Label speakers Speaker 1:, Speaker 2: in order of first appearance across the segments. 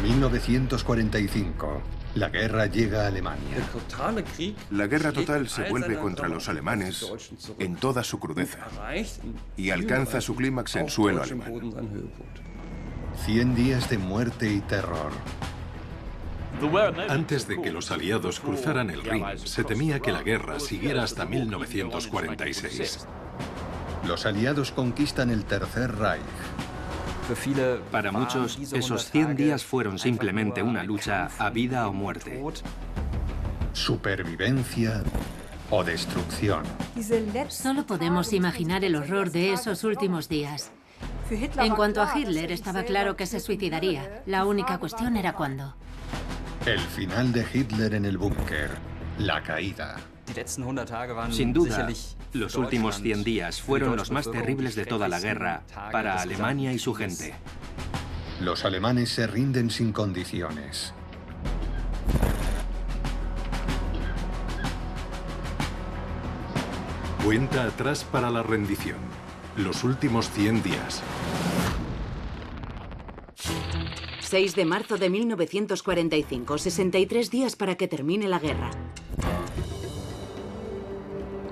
Speaker 1: 1945. La guerra llega a Alemania.
Speaker 2: La guerra total se vuelve contra los alemanes en toda su crudeza y alcanza su clímax en suelo alemán.
Speaker 1: 100 días de muerte y terror.
Speaker 3: Antes de que los aliados cruzaran el Rin, se temía que la guerra siguiera hasta 1946.
Speaker 1: Los aliados conquistan el Tercer Reich.
Speaker 4: Para muchos, esos 100 días fueron simplemente una lucha a vida o muerte.
Speaker 1: Supervivencia o destrucción.
Speaker 5: Solo podemos imaginar el horror de esos últimos días. En cuanto a Hitler, estaba claro que se suicidaría. La única cuestión era cuándo.
Speaker 1: El final de Hitler en el búnker. La caída.
Speaker 4: Sin duda, los últimos 100 días fueron los más terribles de toda la guerra para Alemania y su gente.
Speaker 1: Los alemanes se rinden sin condiciones.
Speaker 3: Cuenta atrás para la rendición. Los últimos 100 días.
Speaker 6: 6 de marzo de 1945, 63 días para que termine la guerra.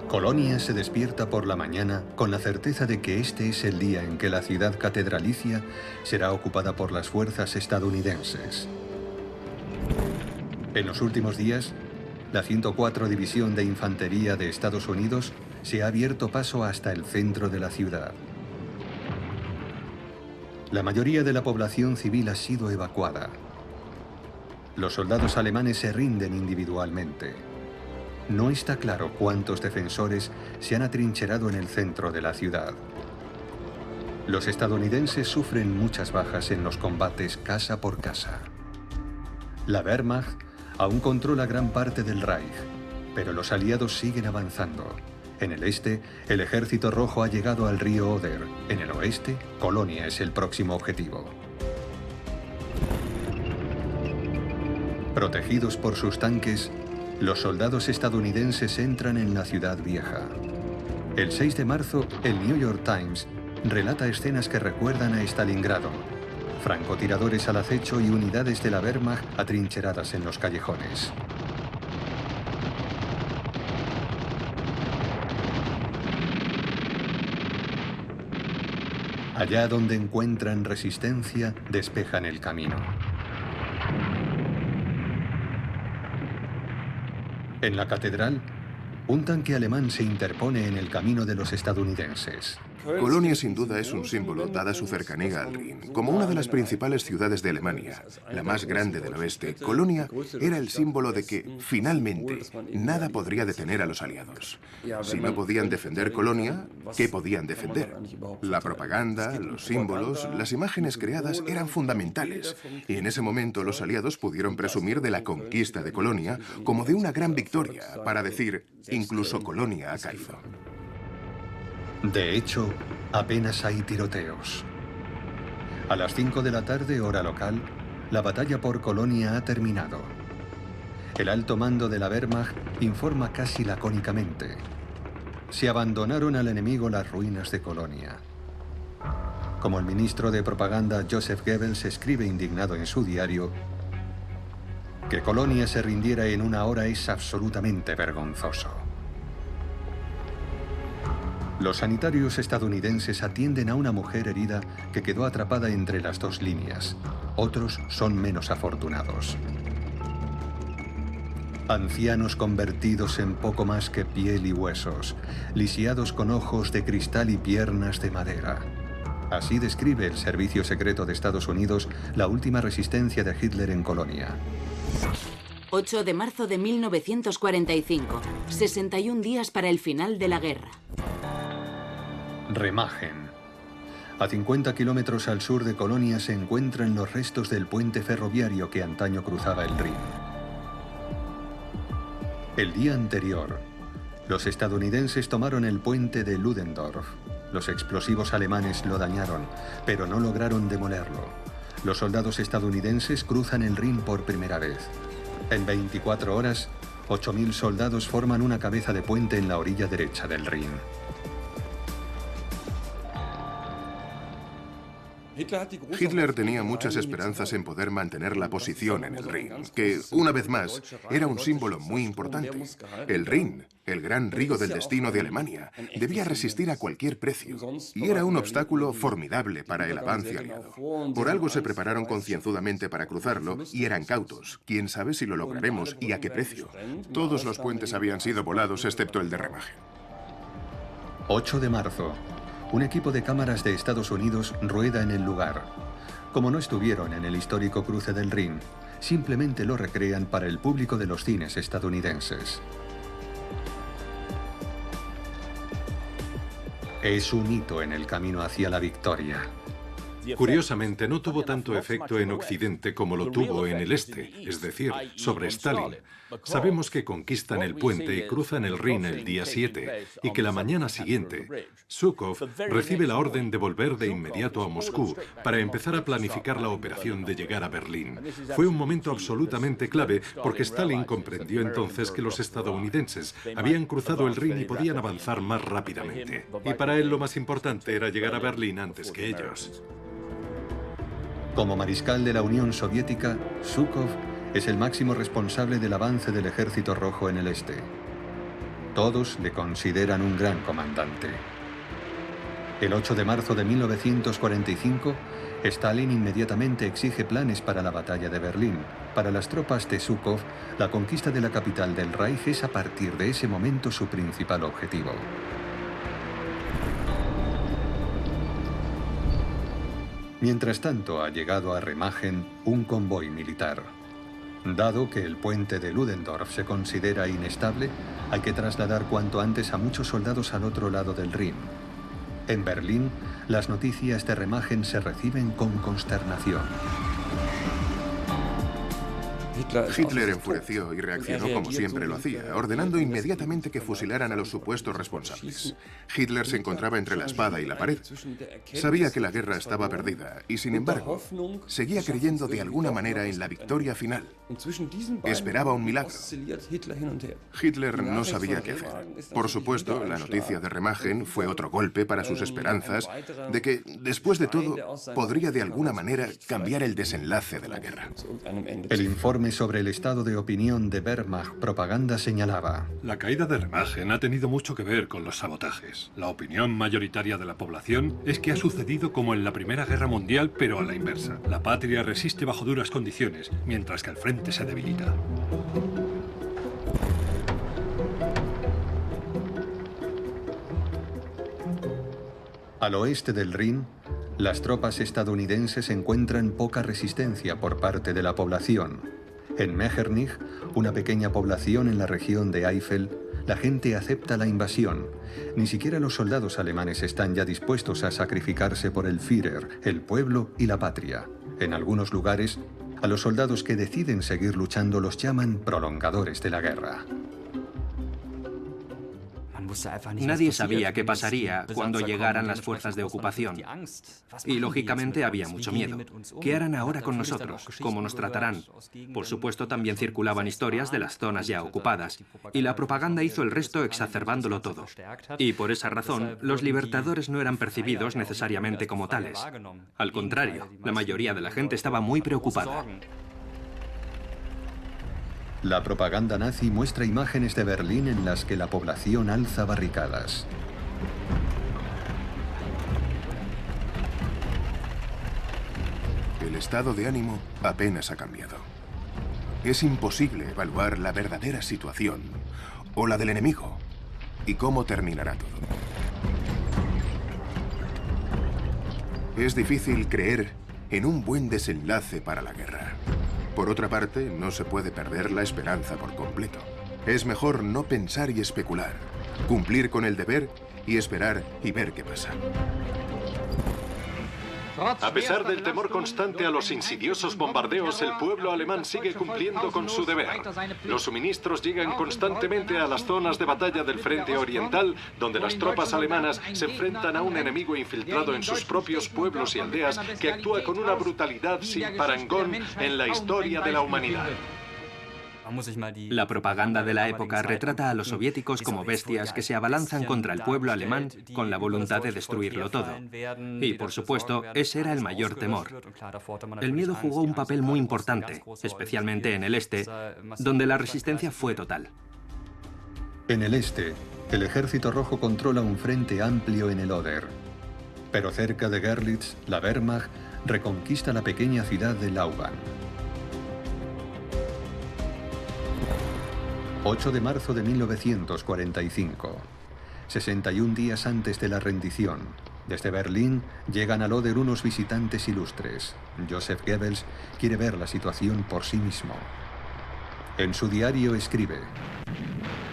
Speaker 1: Colonia se despierta por la mañana con la certeza de que este es el día en que la ciudad catedralicia será ocupada por las fuerzas estadounidenses. En los últimos días, la 104 División de Infantería de Estados Unidos se ha abierto paso hasta el centro de la ciudad. La mayoría de la población civil ha sido evacuada. Los soldados alemanes se rinden individualmente. No está claro cuántos defensores se han atrincherado en el centro de la ciudad. Los estadounidenses sufren muchas bajas en los combates casa por casa. La Wehrmacht aún controla gran parte del Reich, pero los aliados siguen avanzando. En el este, el Ejército Rojo ha llegado al río Oder. En el oeste, Colonia es el próximo objetivo. Protegidos por sus tanques, los soldados estadounidenses entran en la ciudad vieja. El 6 de marzo, el New York Times relata escenas que recuerdan a Stalingrado. Francotiradores al acecho y unidades de la Wehrmacht atrincheradas en los callejones. Allá donde encuentran resistencia, despejan el camino. En la catedral, un tanque alemán se interpone en el camino de los estadounidenses.
Speaker 2: Colonia sin duda es un símbolo, dada su cercanía al Rin. Como una de las principales ciudades de Alemania, la más grande del oeste, Colonia era el símbolo de que, finalmente, nada podría detener a los aliados. Si no podían defender Colonia, ¿qué podían defender? La propaganda, los símbolos, las imágenes creadas eran fundamentales, y en ese momento los aliados pudieron presumir de la conquista de Colonia como de una gran victoria, para decir, incluso Colonia ha caído.
Speaker 1: De hecho, apenas hay tiroteos. A las 5 de la tarde, hora local, la batalla por Colonia ha terminado. El alto mando de la Wehrmacht informa casi lacónicamente: se abandonaron al enemigo las ruinas de Colonia. Como el ministro de propaganda Joseph Goebbels escribe indignado en su diario, que Colonia se rindiera en una hora es absolutamente vergonzoso. Los sanitarios estadounidenses atienden a una mujer herida que quedó atrapada entre las dos líneas. Otros son menos afortunados. Ancianos convertidos en poco más que piel y huesos, lisiados con ojos de cristal y piernas de madera. Así describe el Servicio Secreto de Estados Unidos la última resistencia de Hitler en Colonia.
Speaker 6: 8 de marzo de 1945, 61 días para el final de la guerra.
Speaker 1: Remagen. A 50 kilómetros al sur de Colonia se encuentran los restos del puente ferroviario que antaño cruzaba el Rin. El día anterior, los estadounidenses tomaron el puente de Ludendorff. Los explosivos alemanes lo dañaron, pero no lograron demolerlo. Los soldados estadounidenses cruzan el Rin por primera vez. En 24 horas, 8.000 soldados forman una cabeza de puente en la orilla derecha del Rin.
Speaker 2: Hitler tenía muchas esperanzas en poder mantener la posición en el Rin, que, una vez más, era un símbolo muy importante. El Rin, el gran río del destino de Alemania, debía resistir a cualquier precio, y era un obstáculo formidable para el avance aliado. Por algo se prepararon concienzudamente para cruzarlo y eran cautos. Quién sabe si lo lograremos y a qué precio. Todos los puentes habían sido volados excepto el de Remagen.
Speaker 1: 8 de marzo. Un equipo de cámaras de Estados Unidos rueda en el lugar. Como no estuvieron en el histórico cruce del Rin, simplemente lo recrean para el público de los cines estadounidenses. Es un hito en el camino hacia la victoria.
Speaker 3: Curiosamente, no tuvo tanto efecto en Occidente como lo tuvo en el Este, es decir, sobre Stalin. Sabemos que conquistan el puente y cruzan el Rin el día 7, y que la mañana siguiente, Zhukov recibe la orden de volver de inmediato a Moscú para empezar a planificar la operación de llegar a Berlín. Fue un momento absolutamente clave porque Stalin comprendió entonces que los estadounidenses habían cruzado el Rin y podían avanzar más rápidamente. Y para él lo más importante era llegar a Berlín antes que ellos.
Speaker 1: Como mariscal de la Unión Soviética, Zhukov es el máximo responsable del avance del Ejército Rojo en el este. Todos le consideran un gran comandante. El 8 de marzo de 1945, Stalin inmediatamente exige planes para la batalla de Berlín. Para las tropas de Zhukov, la conquista de la capital del Reich es a partir de ese momento su principal objetivo. Mientras tanto, ha llegado a Remagen un convoy militar. Dado que el puente de Ludendorff se considera inestable, hay que trasladar cuanto antes a muchos soldados al otro lado del Rin. En Berlín, las noticias de Remagen se reciben con consternación.
Speaker 2: Hitler enfureció y reaccionó como siempre lo hacía, ordenando inmediatamente que fusilaran a los supuestos responsables. Hitler se encontraba entre la espada y la pared. Sabía que la guerra estaba perdida y, sin embargo, seguía creyendo de alguna manera en la victoria final. Esperaba un milagro. Hitler no sabía qué hacer. Por supuesto, la noticia de Remagen fue otro golpe para sus esperanzas de que, después de todo, podría de alguna manera cambiar el desenlace de la guerra.
Speaker 1: El informe sobre el estado de opinión de Wehrmacht Propaganda señalaba:
Speaker 7: la caída de Remagen ha tenido mucho que ver con los sabotajes. La opinión mayoritaria de la población es que ha sucedido como en la Primera Guerra Mundial, pero a la inversa. La patria resiste bajo duras condiciones, mientras que el frente se debilita.
Speaker 1: Al oeste del Rin, las tropas estadounidenses encuentran poca resistencia por parte de la población. En Metternich, una pequeña población en la región de Eifel, la gente acepta la invasión. Ni siquiera los soldados alemanes están ya dispuestos a sacrificarse por el Führer, el pueblo y la patria. En algunos lugares, a los soldados que deciden seguir luchando los llaman prolongadores de la guerra.
Speaker 4: Nadie sabía qué pasaría cuando llegaran las fuerzas de ocupación. Y lógicamente había mucho miedo. ¿Qué harán ahora con nosotros? ¿Cómo nos tratarán? Por supuesto, también circulaban historias de las zonas ya ocupadas. Y la propaganda hizo el resto exacerbándolo todo. Y por esa razón, los libertadores no eran percibidos necesariamente como tales. Al contrario, la mayoría de la gente estaba muy preocupada.
Speaker 1: La propaganda nazi muestra imágenes de Berlín en las que la población alza barricadas.
Speaker 2: El estado de ánimo apenas ha cambiado. Es imposible evaluar la verdadera situación o la del enemigo y cómo terminará todo. Es difícil creer en un buen desenlace para la guerra. Por otra parte, no se puede perder la esperanza por completo. Es mejor no pensar y especular, cumplir con el deber y esperar y ver qué pasa.
Speaker 3: A pesar del temor constante a los insidiosos bombardeos, el pueblo alemán sigue cumpliendo con su deber. Los suministros llegan constantemente a las zonas de batalla del frente oriental, donde las tropas alemanas se enfrentan a un enemigo infiltrado en sus propios pueblos y aldeas que actúa con una brutalidad sin parangón en la historia de la humanidad.
Speaker 4: La propaganda de la época retrata a los soviéticos como bestias que se abalanzan contra el pueblo alemán con la voluntad de destruirlo todo. Y, por supuesto, ese era el mayor temor. El miedo jugó un papel muy importante, especialmente en el este, donde la resistencia fue total.
Speaker 1: En el este, el Ejército Rojo controla un frente amplio en el Oder. Pero cerca de Görlitz, la Wehrmacht reconquista la pequeña ciudad de Lauban. 8 de marzo de 1945. 61 días antes de la rendición. Desde Berlín llegan al Oder unos visitantes ilustres. Joseph Goebbels quiere ver la situación por sí mismo. En su diario escribe: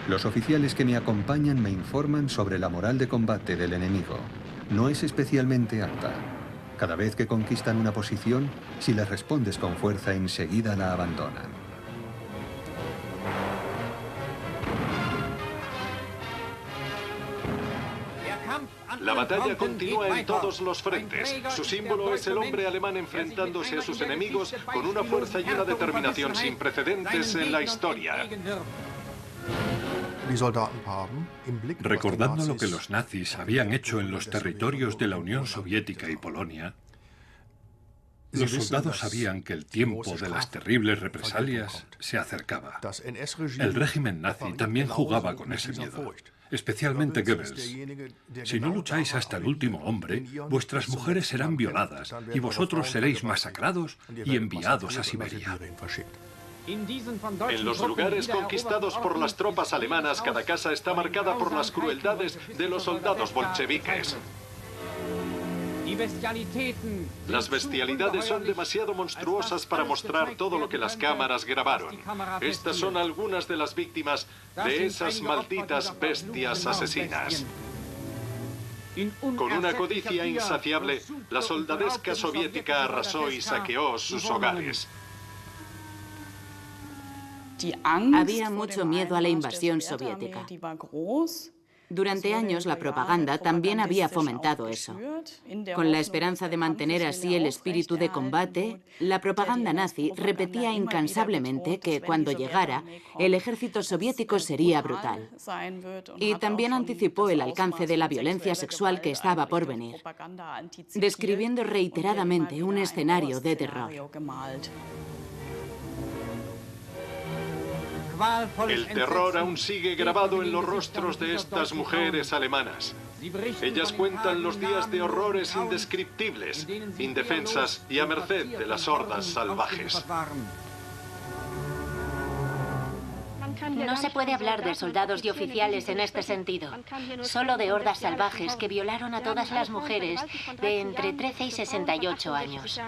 Speaker 1: los oficiales que me acompañan me informan sobre la moral de combate del enemigo. No es especialmente alta. Cada vez que conquistan una posición, si les respondes con fuerza, enseguida la abandonan.
Speaker 3: La batalla continúa en todos los frentes. Su símbolo es el hombre alemán enfrentándose a sus enemigos con una fuerza y una determinación sin precedentes en la historia.
Speaker 7: Recordando lo que los nazis habían hecho en los territorios de la Unión Soviética y Polonia, los soldados sabían que el tiempo de las terribles represalias se acercaba. El régimen nazi también jugaba con ese miedo, especialmente Goebbels. Si no lucháis hasta el último hombre, vuestras mujeres serán violadas y vosotros seréis masacrados y enviados a Siberia.
Speaker 3: En los lugares conquistados por las tropas alemanas, cada casa está marcada por las crueldades de los soldados bolcheviques. Las bestialidades son demasiado monstruosas para mostrar todo lo que las cámaras grabaron. Estas son algunas de las víctimas de esas malditas bestias asesinas. Con una codicia insaciable, la soldadesca soviética arrasó y saqueó sus hogares.
Speaker 6: Había mucho miedo a la invasión soviética. Durante años la propaganda también había fomentado eso. Con la esperanza de mantener así el espíritu de combate, la propaganda nazi repetía incansablemente que cuando llegara, el ejército soviético sería brutal. Y también anticipó el alcance de la violencia sexual que estaba por venir, describiendo reiteradamente un escenario de terror.
Speaker 3: El terror aún sigue grabado en los rostros de estas mujeres alemanas. Ellas cuentan los días de horrores indescriptibles, indefensas y a merced de las hordas salvajes.
Speaker 5: No se puede hablar de soldados y oficiales en este sentido, solo de hordas salvajes que violaron a todas las mujeres de entre 13 y 68 años.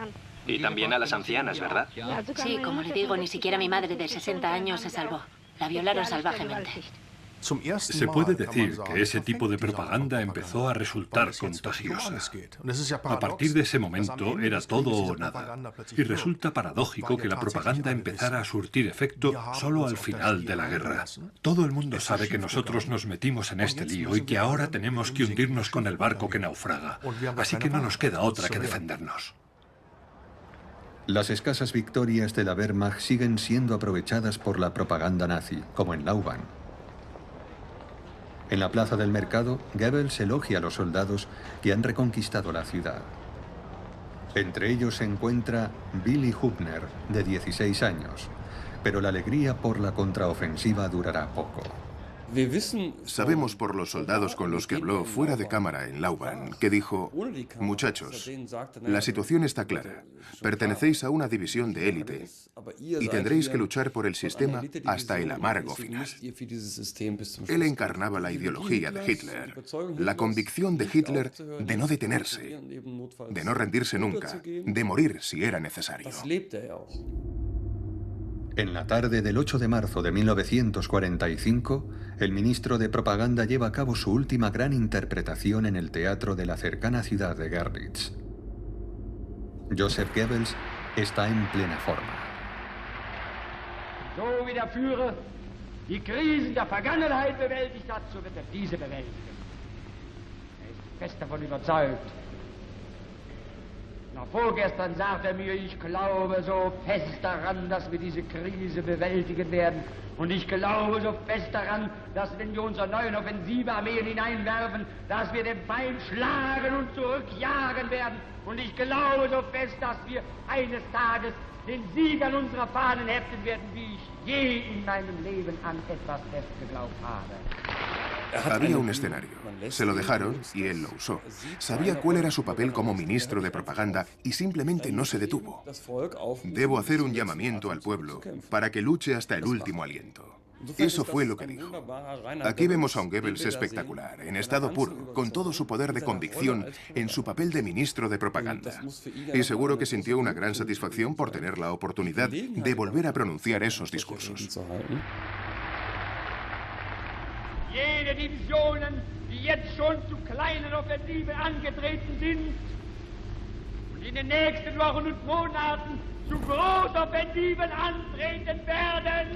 Speaker 4: Y también a las ancianas, ¿verdad?
Speaker 5: Sí, como le digo, ni siquiera mi madre de 60 años se salvó. La violaron salvajemente.
Speaker 7: Se puede decir que ese tipo de propaganda empezó a resultar contagiosa. A partir de ese momento era todo o nada. Y resulta paradójico que la propaganda empezara a surtir efecto solo al final de la guerra. Todo el mundo sabe que nosotros nos metimos en este lío y que ahora tenemos que hundirnos con el barco que naufraga. Así que no nos queda otra que defendernos.
Speaker 1: Las escasas victorias de la Wehrmacht siguen siendo aprovechadas por la propaganda nazi, como en Lauban. En la plaza del mercado, Goebbels elogia a los soldados que han reconquistado la ciudad. Entre ellos se encuentra Willy Hubner, de 16 años, pero la alegría por la contraofensiva durará poco.
Speaker 2: Sabemos por los soldados con los que habló fuera de cámara en Lauban, que dijo: muchachos, la situación está clara. Pertenecéis a una división de élite y tendréis que luchar por el sistema hasta el amargo final. Él encarnaba la ideología de Hitler, la convicción de Hitler de no detenerse, de no rendirse nunca, de morir si era necesario.
Speaker 1: En la tarde del 8 de marzo de 1945, el ministro de Propaganda lleva a cabo su última gran interpretación en el teatro de la cercana ciudad de Görlitz. Joseph Goebbels está en plena forma.
Speaker 8: So wie der Führer die Krisen der Vergangenheit bewältigt hat, so wird diese bewältigen. Ist fest davon überzeugt. Vorgestern sagte mir, ich glaube so fest daran, dass wir diese Krise bewältigen werden. Und ich glaube so fest daran, dass wenn wir unsere neuen Offensivearmeen hineinwerfen, dass wir den Feind schlagen und zurückjagen werden. Und ich glaube so fest, dass wir eines Tages den Sieg an unserer Fahnen heften werden, wie ich je in meinem Leben an etwas fest geglaubt habe.
Speaker 2: Había un escenario. Se lo dejaron y él lo usó. Sabía cuál era su papel como ministro de propaganda y simplemente no se detuvo. Debo hacer un llamamiento al pueblo para que luche hasta el último aliento. Eso fue lo que dijo. Aquí vemos a un Goebbels espectacular, en estado puro, con todo su poder de convicción en su papel de ministro de propaganda. Y seguro que sintió una gran satisfacción por tener la oportunidad de volver a pronunciar esos discursos.
Speaker 8: Jene Divisionen, die jetzt schon zu kleinen Offensiven angetreten sind und in den nächsten Wochen und Monaten zu Großoffensiven antreten werden,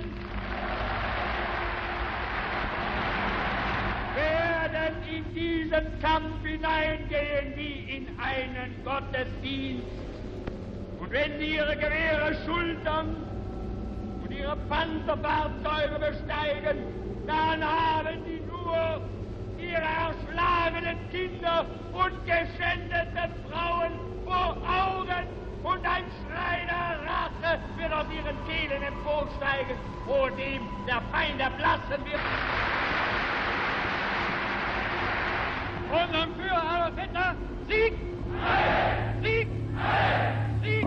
Speaker 8: werden in diesen Kampf hineingehen wie in einen Gottesdienst. Und wenn sie ihre Gewehre schultern und ihre Panzerfahrzeuge besteigen, dann haben sie nur ihre erschlagenen Kinder und geschändeten Frauen vor Augen und ein Schrei der Rache wird aus ihren Kehlen emporsteigen, vor dem der Feind erblassen wird. Unseren Führer, Vetter, Sieg! Sieg! Sieg!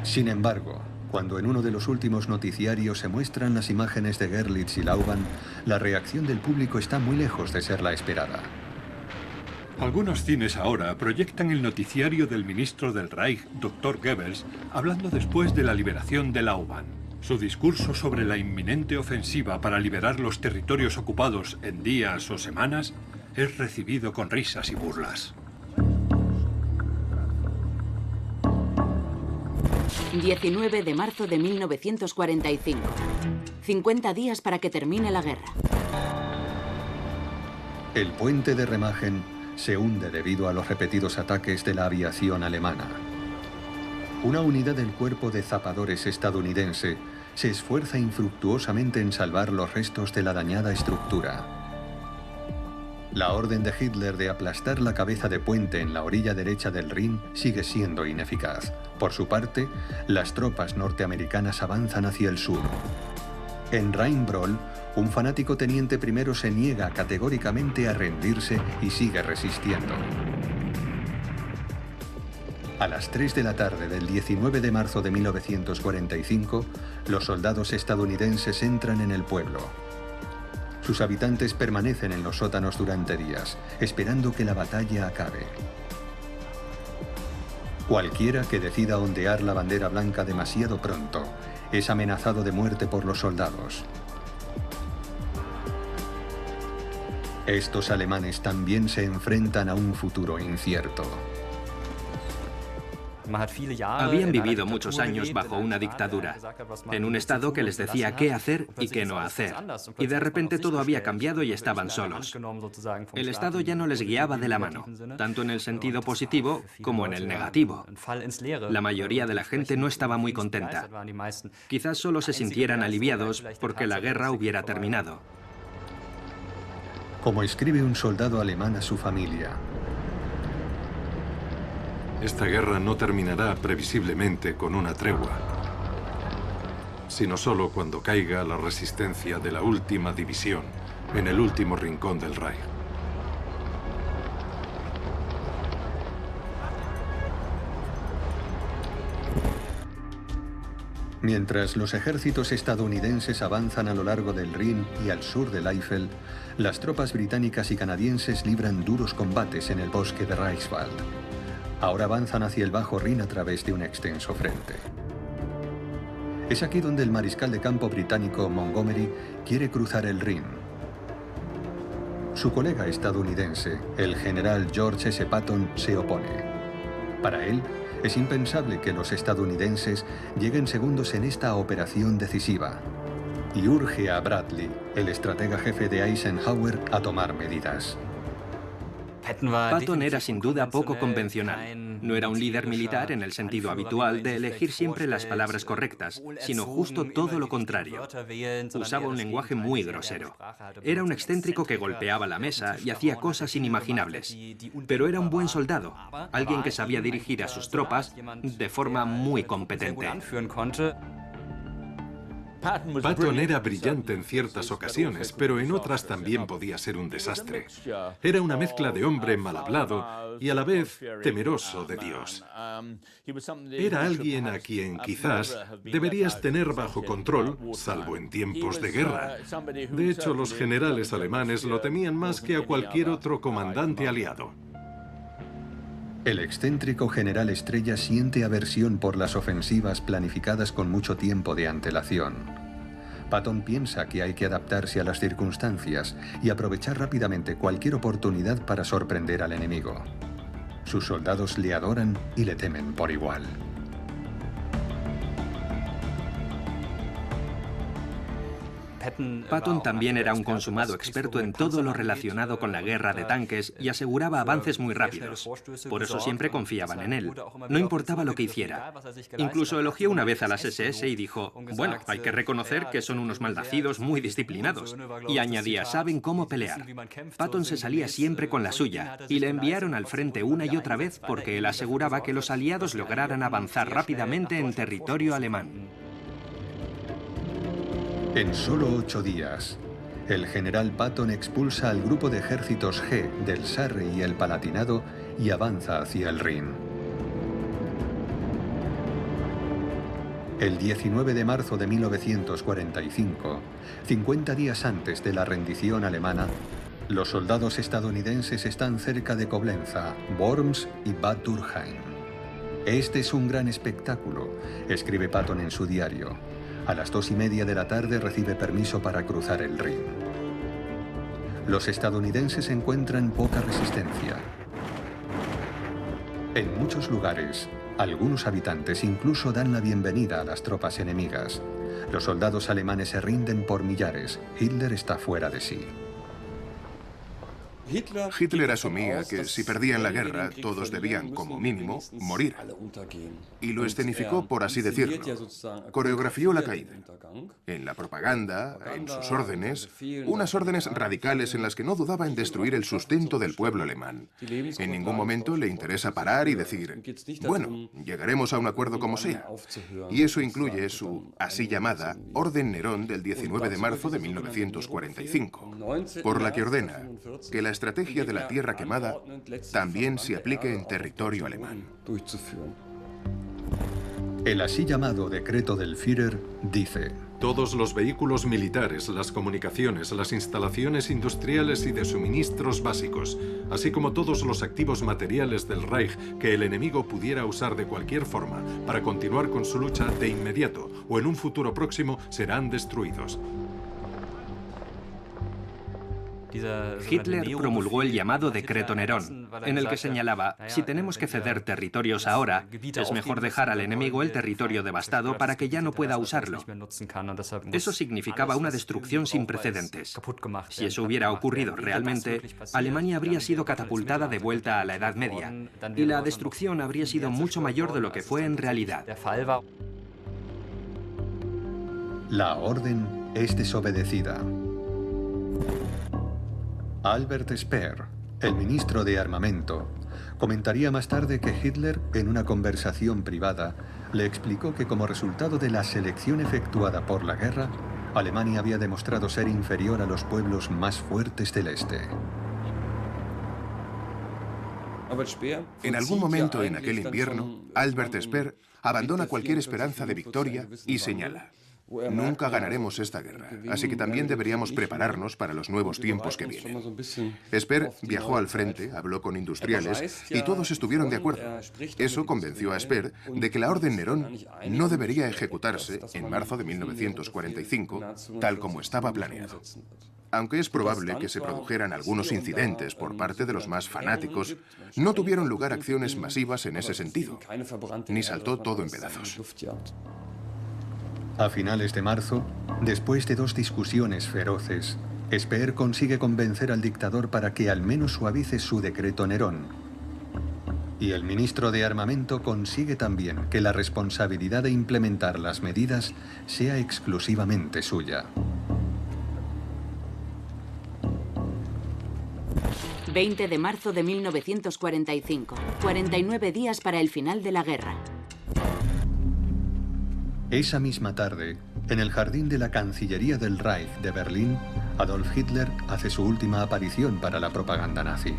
Speaker 1: Sin embargo, cuando en uno de los últimos noticiarios se muestran las imágenes de Goeritz y Lauban, la reacción del público está muy lejos de ser la esperada.
Speaker 7: Algunos cines ahora proyectan el noticiario del ministro del Reich, Dr. Goebbels, hablando después de la liberación de Lauban. Su discurso sobre la inminente ofensiva para liberar los territorios ocupados en días o semanas es recibido con risas y burlas.
Speaker 6: 19 de marzo de 1945. 50 días para que termine la guerra.
Speaker 1: El puente de Remagen se hunde debido a los repetidos ataques de la aviación alemana. Una unidad del cuerpo de zapadores estadounidense se esfuerza infructuosamente en salvar los restos de la dañada estructura. La orden de Hitler de aplastar la cabeza de puente en la orilla derecha del Rin sigue siendo ineficaz. Por su parte, las tropas norteamericanas avanzan hacia el sur. En Rheinbrohl, un fanático teniente primero se niega categóricamente a rendirse y sigue resistiendo. A las 3 de la tarde del 19 de marzo de 1945, los soldados estadounidenses entran en el pueblo. Sus habitantes permanecen en los sótanos durante días, esperando que la batalla acabe. Cualquiera que decida ondear la bandera blanca demasiado pronto es amenazado de muerte por los soldados. Estos alemanes también se enfrentan a un futuro incierto.
Speaker 4: Habían vivido muchos años bajo una dictadura, en un estado que les decía qué hacer y qué no hacer. Y de repente todo había cambiado y estaban solos. El estado ya no les guiaba de la mano, tanto en el sentido positivo como en el negativo. La mayoría de la gente no estaba muy contenta. Quizás solo se sintieran aliviados porque la guerra hubiera terminado.
Speaker 1: Como escribe un soldado alemán a su familia:
Speaker 3: esta guerra no terminará previsiblemente con una tregua, sino solo cuando caiga la resistencia de la última división en el último rincón del Reich.
Speaker 1: Mientras los ejércitos estadounidenses avanzan a lo largo del Rin y al sur del Eifel, las tropas británicas y canadienses libran duros combates en el bosque de Reichswald. Ahora avanzan hacia el Bajo Rin a través de un extenso frente. Es aquí donde el mariscal de campo británico Montgomery quiere cruzar el Rin. Su colega estadounidense, el general George S. Patton, se opone. Para él, es impensable que los estadounidenses lleguen segundos en esta operación decisiva, y urge a Bradley, el estratega jefe de Eisenhower, a tomar medidas.
Speaker 4: Patton era sin duda poco convencional. No era un líder militar en el sentido habitual de elegir siempre las palabras correctas, sino justo todo lo contrario. Usaba un lenguaje muy grosero. Era un excéntrico que golpeaba la mesa y hacía cosas inimaginables. Pero era un buen soldado, alguien que sabía dirigir a sus tropas de forma muy competente.
Speaker 3: Patton era brillante en ciertas ocasiones, pero en otras también podía ser un desastre. Era una mezcla de hombre mal hablado y a la vez temeroso de Dios. Era alguien a quien quizás deberías tener bajo control, salvo en tiempos de guerra. De hecho, los generales alemanes lo temían más que a cualquier otro comandante aliado.
Speaker 1: El excéntrico general Estrella siente aversión por las ofensivas planificadas con mucho tiempo de antelación. Patton piensa que hay que adaptarse a las circunstancias y aprovechar rápidamente cualquier oportunidad para sorprender al enemigo. Sus soldados le adoran y le temen por igual.
Speaker 4: Patton también era un consumado experto en todo lo relacionado con la guerra de tanques y aseguraba avances muy rápidos. Por eso siempre confiaban en él. No importaba lo que hiciera. Incluso elogió una vez a las SS y dijo, bueno, hay que reconocer que son unos malnacidos muy disciplinados. Y añadía, saben cómo pelear. Patton se salía siempre con la suya y le enviaron al frente una y otra vez porque él aseguraba que los aliados lograran avanzar rápidamente en territorio alemán.
Speaker 1: En solo 8 días, el general Patton expulsa al grupo de ejércitos G del Sarre y el Palatinado y avanza hacia el Rin. El 19 de marzo de 1945, 50 días antes de la rendición alemana, los soldados estadounidenses están cerca de Coblenza, Worms y Bad Dürkheim. Este es un gran espectáculo, escribe Patton en su diario. A las 2:30 de la tarde recibe permiso para cruzar el Rin. Los estadounidenses encuentran poca resistencia. En muchos lugares, algunos habitantes incluso dan la bienvenida a las tropas enemigas. Los soldados alemanes se rinden por millares. Hitler está fuera de sí.
Speaker 2: Hitler asumía que si perdían la guerra, todos debían, como mínimo, morir. Y lo escenificó, por así decirlo. Coreografió la caída. En la propaganda, en sus órdenes, unas órdenes radicales en las que no dudaba en destruir el sustento del pueblo alemán. En ningún momento le interesa parar y decir, bueno, llegaremos a un acuerdo como sea. Y eso incluye su así llamada Orden Nerón del 19 de marzo de 1945, por la que ordena que la estrategia de la tierra quemada también se aplique en territorio alemán.
Speaker 1: El así llamado decreto del Führer dice:
Speaker 3: todos los vehículos militares, las comunicaciones, las instalaciones industriales y de suministros básicos, así como todos los activos materiales del Reich que el enemigo pudiera usar de cualquier forma para continuar con su lucha de inmediato o en un futuro próximo, serán destruidos.
Speaker 4: Hitler promulgó el llamado Decreto Nerón, en el que señalaba, si tenemos que ceder territorios ahora, es mejor dejar al enemigo el territorio devastado para que ya no pueda usarlo. Eso significaba una destrucción sin precedentes. Si eso hubiera ocurrido realmente, Alemania habría sido catapultada de vuelta a la Edad Media, y la destrucción habría sido mucho mayor de lo que fue en realidad.
Speaker 1: La orden es desobedecida. Albert Speer, el ministro de Armamento, comentaría más tarde que Hitler, en una conversación privada, le explicó que como resultado de la selección efectuada por la guerra, Alemania había demostrado ser inferior a los pueblos más fuertes del este.
Speaker 2: En algún momento en aquel invierno, Albert Speer abandona cualquier esperanza de victoria y señala: nunca ganaremos esta guerra, así que también deberíamos prepararnos para los nuevos tiempos que vienen. Speer viajó al frente, habló con industriales y todos estuvieron de acuerdo. Eso convenció a Speer de que la Orden Nerón no debería ejecutarse en marzo de 1945, tal como estaba planeado. Aunque es probable que se produjeran algunos incidentes por parte de los más fanáticos, no tuvieron lugar acciones masivas en ese sentido, ni saltó todo en pedazos.
Speaker 1: A finales de marzo, después de 2 discusiones feroces, Speer consigue convencer al dictador para que al menos suavice su decreto Nerón. Y el ministro de Armamento consigue también que la responsabilidad de implementar las medidas sea exclusivamente suya.
Speaker 6: 20 de marzo de 1945. 49 días para el final de la guerra.
Speaker 1: Esa misma tarde, en el jardín de la Cancillería del Reich de Berlín, Adolf Hitler hace su última aparición para la propaganda nazi.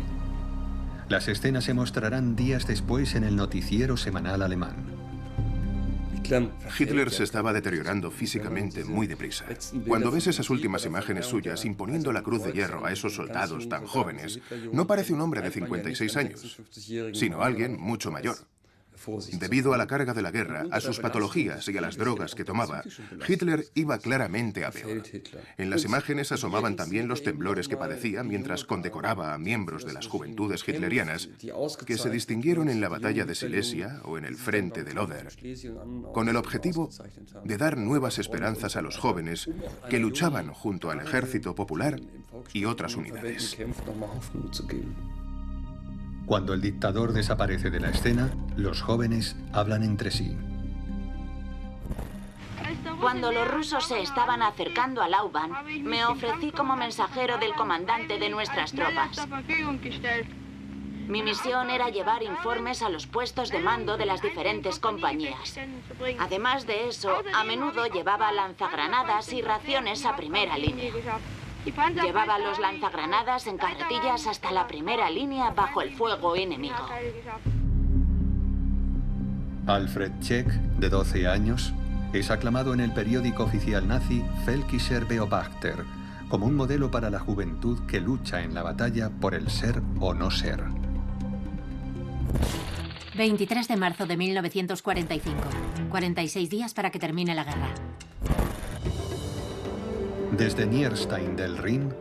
Speaker 1: Las escenas se mostrarán días después en el noticiero semanal alemán.
Speaker 2: Hitler se estaba deteriorando físicamente muy deprisa. Cuando ves esas últimas imágenes suyas imponiendo la cruz de hierro a esos soldados tan jóvenes, no parece un hombre de 56 años, sino alguien mucho mayor. Debido a la carga de la guerra, a sus patologías y a las drogas que tomaba, Hitler iba claramente a peor. En las imágenes asomaban también los temblores que padecía mientras condecoraba a miembros de las juventudes hitlerianas que se distinguieron en la batalla de Silesia o en el frente del Oder, con el objetivo de dar nuevas esperanzas a los jóvenes que luchaban junto al Ejército Popular y otras unidades.
Speaker 1: Cuando el dictador desaparece de la escena, los jóvenes hablan entre sí.
Speaker 6: Cuando los rusos se estaban acercando a Lauban, me ofrecí como mensajero del comandante de nuestras tropas. Mi misión era llevar informes a los puestos de mando de las diferentes compañías. Además de eso, a menudo llevaba lanzagranadas y raciones a primera línea. Llevaba los lanzagranadas en carretillas hasta la primera línea bajo el fuego enemigo.
Speaker 1: Alfred Check, de 12 años, es aclamado en el periódico oficial nazi Völkischer Beobachter como un modelo para la juventud que lucha en la batalla por el ser o no ser.
Speaker 5: 23 de marzo de 1945. 46 días para que termine la guerra.
Speaker 1: Desde Nierstein del Rin,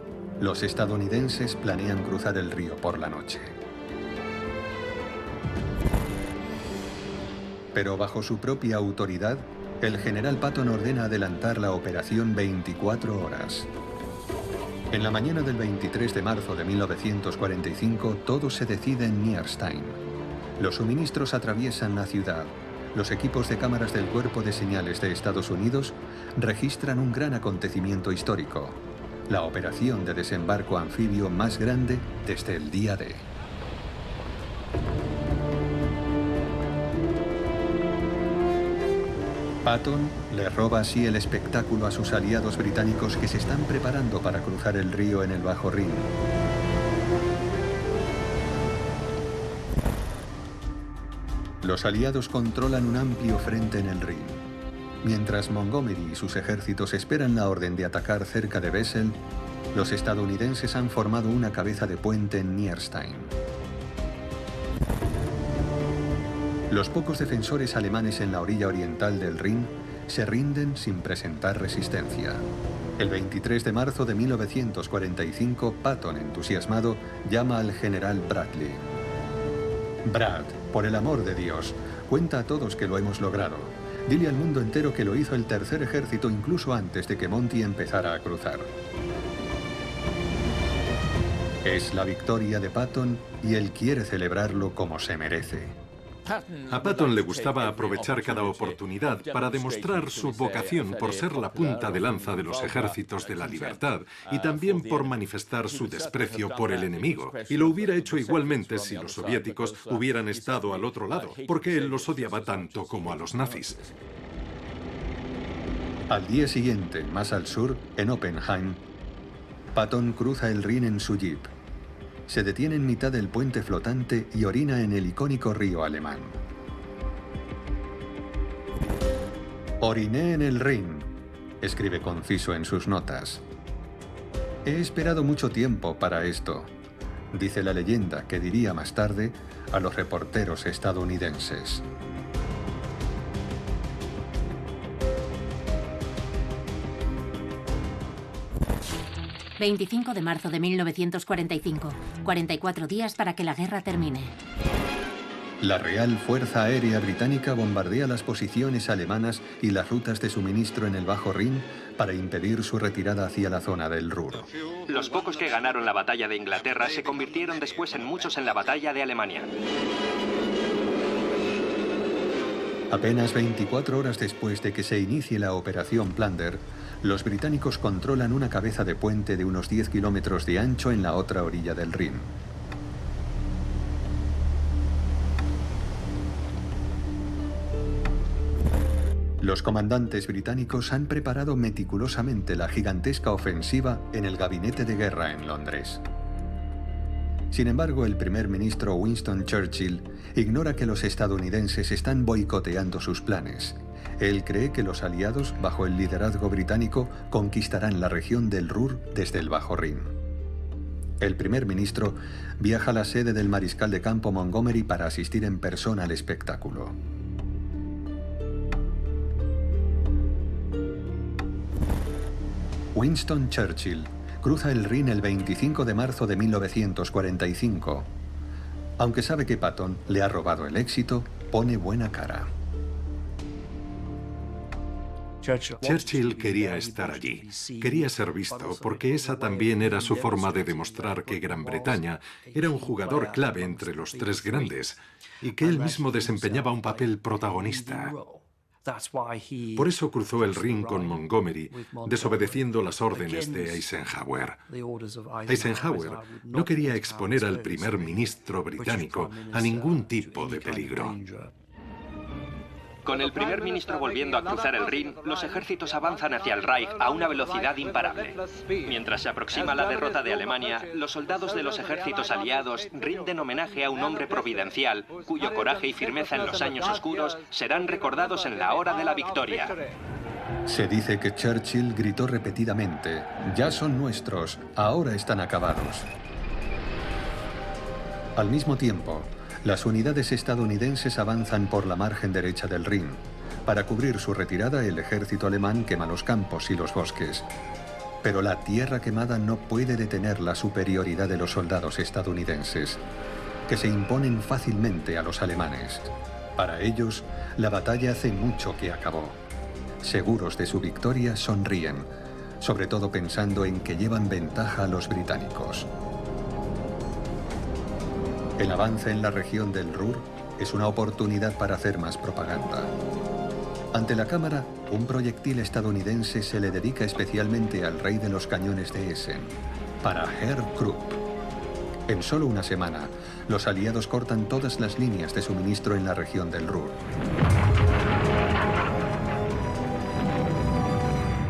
Speaker 1: los estadounidenses planean cruzar el río por la noche. Pero bajo su propia autoridad, el general Patton ordena adelantar la operación 24 horas. En la mañana del 23 de marzo de 1945, todo se decide en Nierstein. Los suministros atraviesan la ciudad. Los equipos de cámaras del Cuerpo de Señales de Estados Unidos registran un gran acontecimiento histórico, la operación de desembarco anfibio más grande desde el día D. Patton le roba así el espectáculo a sus aliados británicos que se están preparando para cruzar el río en el Bajo Rin. Los aliados controlan un amplio frente en el Rin. Mientras Montgomery y sus ejércitos esperan la orden de atacar cerca de Wesel, los estadounidenses han formado una cabeza de puente en Nierstein. Los pocos defensores alemanes en la orilla oriental del Rin se rinden sin presentar resistencia. El 23 de marzo de 1945, Patton, entusiasmado, llama al general Bradley. Brad, por el amor de Dios, cuenta a todos que lo hemos logrado. Dile al mundo entero que lo hizo el tercer ejército incluso antes de que Monty empezara a cruzar. Es la victoria de Patton y él quiere celebrarlo como se merece.
Speaker 3: A Patton le gustaba aprovechar cada oportunidad para demostrar su vocación por ser la punta de lanza de los ejércitos de la libertad y también por manifestar su desprecio por el enemigo. Y lo hubiera hecho igualmente si los soviéticos hubieran estado al otro lado, porque él los odiaba tanto como a los nazis.
Speaker 1: Al día siguiente, más al sur, en Oppenheim, Patton cruza el Rin en su jeep. Se detiene en mitad del puente flotante y orina en el icónico río alemán. Oriné en el Rin, escribe conciso en sus notas. He esperado mucho tiempo para esto, dice la leyenda que diría más tarde a los reporteros estadounidenses.
Speaker 5: ...25 de marzo de 1945... ...44 días para que la guerra termine.
Speaker 1: La Real Fuerza Aérea Británica bombardea las posiciones alemanas y las rutas de suministro en el Bajo Rin para impedir su retirada hacia la zona del Ruhr.
Speaker 4: Los pocos que ganaron la batalla de Inglaterra se convirtieron después en muchos en la batalla de Alemania.
Speaker 1: Apenas 24 horas después de que se inicie la Operación Plunder, los británicos controlan una cabeza de puente de unos 10 kilómetros de ancho en la otra orilla del Rin. Los comandantes británicos han preparado meticulosamente la gigantesca ofensiva en el gabinete de guerra en Londres. Sin embargo, el primer ministro Winston Churchill ignora que los estadounidenses están boicoteando sus planes. Él cree que los aliados, bajo el liderazgo británico, conquistarán la región del Ruhr desde el Bajo Rin. El primer ministro viaja a la sede del mariscal de campo Montgomery para asistir en persona al espectáculo. Winston Churchill cruza el Rin el 25 de marzo de 1945. Aunque sabe que Patton le ha robado el éxito, pone buena cara.
Speaker 3: Churchill quería estar allí, quería ser visto, porque esa también era su forma de demostrar que Gran Bretaña era un jugador clave entre los tres grandes y que él mismo desempeñaba un papel protagonista. Por eso cruzó el Rin con Montgomery, desobedeciendo las órdenes de Eisenhower. Eisenhower no quería exponer al primer ministro británico a ningún tipo de peligro.
Speaker 4: Con el primer ministro volviendo a cruzar el Rin, los ejércitos avanzan hacia el Reich a una velocidad imparable. Mientras se aproxima la derrota de Alemania, los soldados de los ejércitos aliados rinden homenaje a un hombre providencial, cuyo coraje y firmeza en los años oscuros serán recordados en la hora de la victoria.
Speaker 1: Se dice que Churchill gritó repetidamente: «Ya son nuestros, ahora están acabados». Al mismo tiempo, las unidades estadounidenses avanzan por la margen derecha del Rin. Para cubrir su retirada, el ejército alemán quema los campos y los bosques. Pero la tierra quemada no puede detener la superioridad de los soldados estadounidenses, que se imponen fácilmente a los alemanes. Para ellos, la batalla hace mucho que acabó. Seguros de su victoria, sonríen, sobre todo pensando en que llevan ventaja a los británicos. El avance en la región del Ruhr es una oportunidad para hacer más propaganda. Ante la cámara, un proyectil estadounidense se le dedica especialmente al rey de los cañones de Essen, para Herr Krupp. En solo una semana, los aliados cortan todas las líneas de suministro en la región del Ruhr.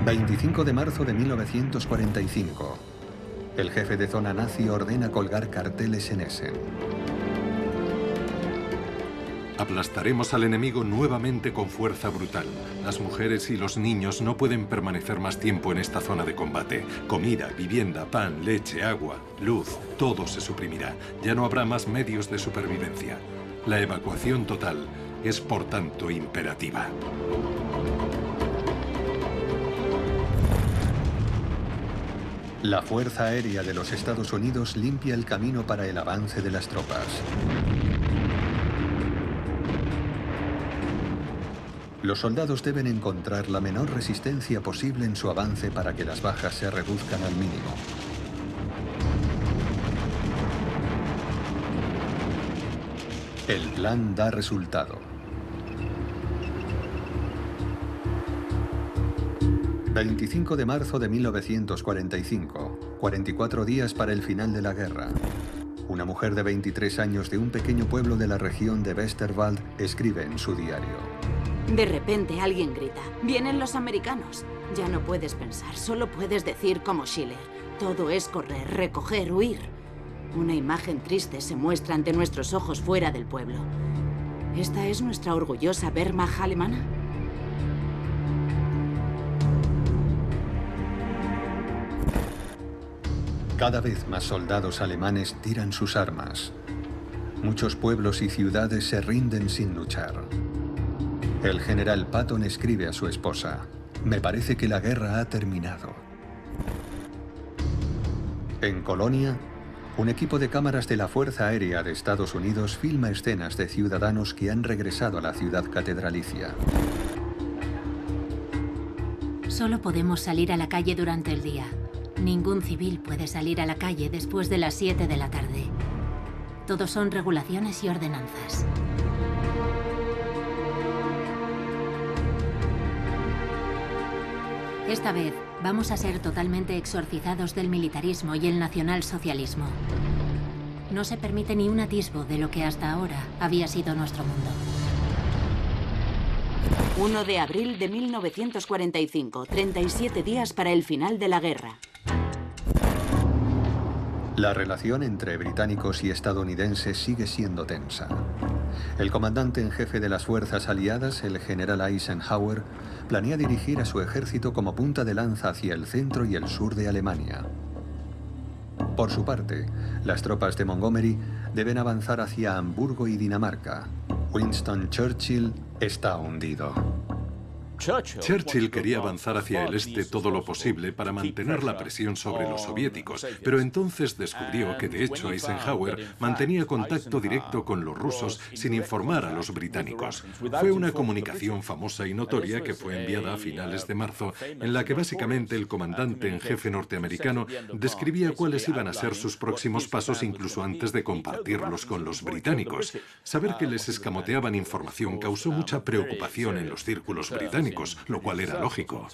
Speaker 1: 25 de marzo de 1945. El jefe de zona nazi ordena colgar carteles en Essen.
Speaker 3: Aplastaremos al enemigo nuevamente con fuerza brutal. Las mujeres y los niños no pueden permanecer más tiempo en esta zona de combate. Comida, vivienda, pan, leche, agua, luz, todo se suprimirá. Ya no habrá más medios de supervivencia. La evacuación total es, por tanto, imperativa.
Speaker 1: La Fuerza Aérea de los Estados Unidos limpia el camino para el avance de las tropas. Los soldados deben encontrar la menor resistencia posible en su avance para que las bajas se reduzcan al mínimo. El plan da resultado. 25 de marzo de 1945, 44 días para el final de la guerra. Una mujer de 23 años de un pequeño pueblo de la región de Westerwald escribe en su diario.
Speaker 6: De repente alguien grita: «¡Vienen los americanos!». Ya no puedes pensar, solo puedes decir como Schiller: todo es correr, recoger, huir. Una imagen triste se muestra ante nuestros ojos fuera del pueblo. ¿Esta es nuestra orgullosa Wehrmacht alemana?
Speaker 1: Cada vez más soldados alemanes tiran sus armas. Muchos pueblos y ciudades se rinden sin luchar. El general Patton escribe a su esposa: «Me parece que la guerra ha terminado». En Colonia, Un equipo de cámaras de la Fuerza Aérea de Estados Unidos filma escenas de ciudadanos que han regresado a la ciudad catedralicia.
Speaker 5: Solo podemos salir a la calle durante el día. Ningún civil puede salir a la calle después de las 7 de la tarde. Todos son regulaciones y ordenanzas. Esta vez vamos a ser totalmente exorcizados del militarismo y el nacionalsocialismo. No se permite ni un atisbo de lo que hasta ahora había sido nuestro mundo.
Speaker 6: 1 de abril de 1945, 37 días para el final de la guerra.
Speaker 1: La relación entre británicos y estadounidenses sigue siendo tensa. El comandante en jefe de las fuerzas aliadas, el general Eisenhower, planea dirigir a su ejército como punta de lanza hacia el centro y el sur de Alemania. Por su parte, las tropas de Montgomery deben avanzar hacia Hamburgo y Dinamarca. Winston Churchill está hundido.
Speaker 3: Churchill quería avanzar hacia el este todo lo posible para mantener la presión sobre los soviéticos, pero entonces descubrió que de hecho Eisenhower mantenía contacto directo con los rusos sin informar a los británicos. Fue una comunicación famosa y notoria que fue enviada a finales de marzo, en la que básicamente el comandante en jefe norteamericano describía cuáles iban a ser sus próximos pasos incluso antes de compartirlos con los británicos. Saber que les escamoteaban información causó mucha preocupación en los círculos británicos, lo cual era lógico.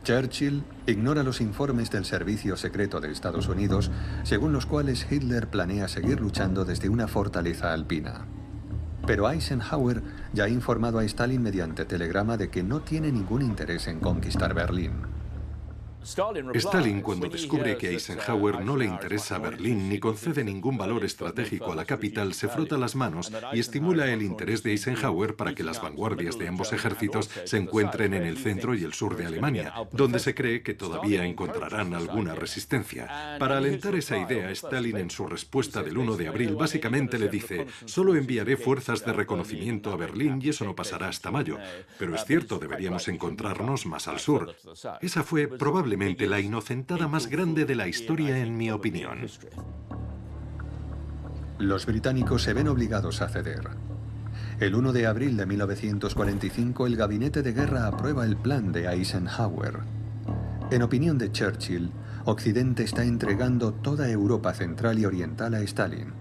Speaker 1: Churchill ignora los informes del Servicio Secreto de Estados Unidos, según los cuales Hitler planea seguir luchando desde una fortaleza alpina. Pero Eisenhower ya ha informado a Stalin mediante telegrama de que no tiene ningún interés en conquistar Berlín.
Speaker 3: Stalin, cuando descubre que a Eisenhower no le interesa Berlín ni concede ningún valor estratégico a la capital, se frota las manos y estimula el interés de Eisenhower para que las vanguardias de ambos ejércitos se encuentren en el centro y el sur de Alemania, donde se cree que todavía encontrarán alguna resistencia. Para alentar esa idea, Stalin en su respuesta del 1 de abril básicamente le dice: solo enviaré fuerzas de reconocimiento a Berlín y eso no pasará hasta mayo. Pero es cierto, deberíamos encontrarnos más al sur. Esa fue probablemente la inocentada más grande de la historia, en mi opinión.
Speaker 1: Los británicos se ven obligados a ceder. El 1 de abril de 1945, el gabinete de guerra aprueba el plan de Eisenhower. En opinión de Churchill, Occidente está entregando toda Europa central y oriental a Stalin,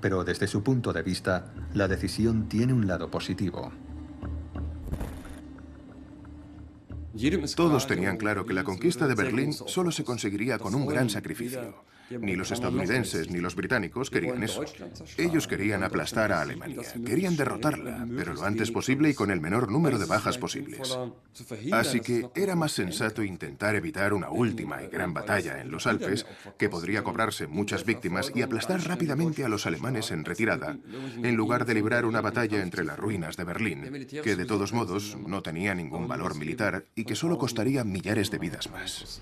Speaker 1: pero desde su punto de vista, la decisión tiene un lado positivo.
Speaker 2: Todos tenían claro que la conquista de Berlín solo se conseguiría con un gran sacrificio. Ni los estadounidenses ni los británicos querían eso. Ellos querían aplastar a Alemania, querían derrotarla, pero lo antes posible y con el menor número de bajas posibles. Así que era más sensato intentar evitar una última y gran batalla en los Alpes, que podría cobrarse muchas víctimas, y aplastar rápidamente a los alemanes en retirada, en lugar de librar una batalla entre las ruinas de Berlín, que de todos modos no tenía ningún valor militar y que solo costaría millares de vidas más.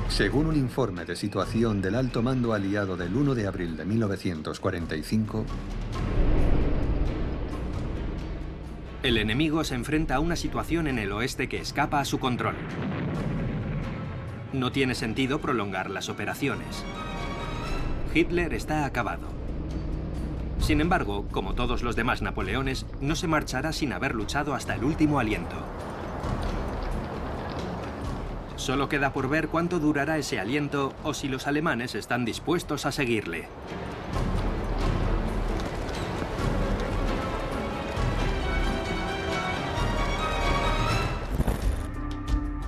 Speaker 1: Según un informe de situación del alto mando aliado del 1 de abril de 1945,
Speaker 4: el enemigo se enfrenta a una situación en el oeste que escapa a su control. No tiene sentido prolongar las operaciones. Hitler está acabado. Sin embargo, como todos los demás Napoleones, no se marchará sin haber luchado hasta el último aliento. Solo queda por ver cuánto durará ese aliento o si los alemanes están dispuestos a seguirle.